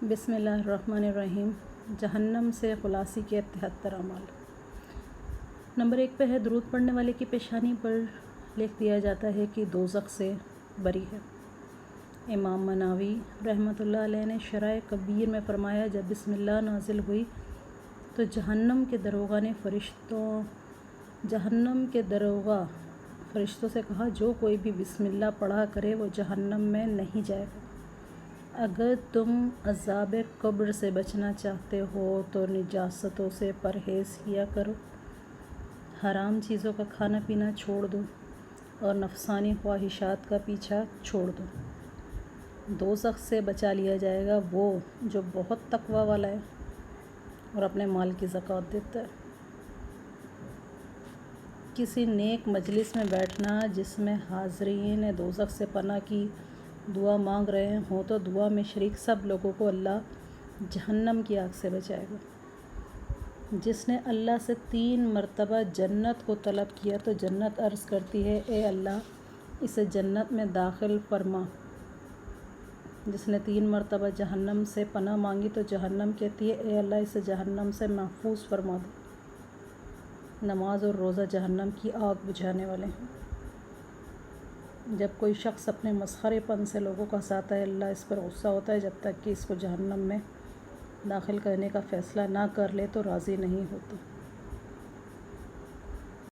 بسم اللہ الرحمن الرحیم۔ جہنم سے خلاصی کے 73 اعمال۔ نمبر 1 پہ ہے درود پڑھنے والے کی پیشانی پر لکھ دیا جاتا ہے کہ دوزخ سے بری ہے۔ امام مناوی رحمۃ اللہ علیہ نے شرح کبیر میں فرمایا، جب بسم اللہ نازل ہوئی تو جہنم کے دروغہ فرشتوں سے کہا، جو کوئی بھی بسم اللہ پڑھا کرے وہ جہنم میں نہیں جائے گا۔ اگر تم عذاب قبر سے بچنا چاہتے ہو تو نجاستوں سے پرہیز کیا کرو، حرام چیزوں کا کھانا پینا چھوڑ دو اور نفسانی خواہشات کا پیچھا چھوڑ دو۔ دوزخ سے بچا لیا جائے گا وہ جو بہت تقوی والا ہے اور اپنے مال کی زکوٰۃ دیتا ہے۔ کسی نیک مجلس میں بیٹھنا جس میں حاضرین دوزخ سے پناہ کی دعا مانگ رہے ہوں تو دعا میں شریک سب لوگوں کو اللہ جہنم کی آگ سے بچائے گا۔ جس نے اللہ سے 3 مرتبہ جنت کو طلب کیا تو جنت عرض کرتی ہے، اے اللہ اسے جنت میں داخل فرما۔ جس نے 3 مرتبہ جہنم سے پناہ مانگی تو جہنم کہتی ہے، اے اللہ اسے جہنم سے محفوظ فرما دو۔ نماز اور روزہ جہنم کی آگ بجھانے والے ہیں۔ جب کوئی شخص اپنے مسخرے پن سے لوگوں کو ہنساتا ہے، اللہ اس پر غصہ ہوتا ہے جب تک کہ اس کو جہنم میں داخل کرنے کا فیصلہ نہ کر لے تو راضی نہیں ہوتا۔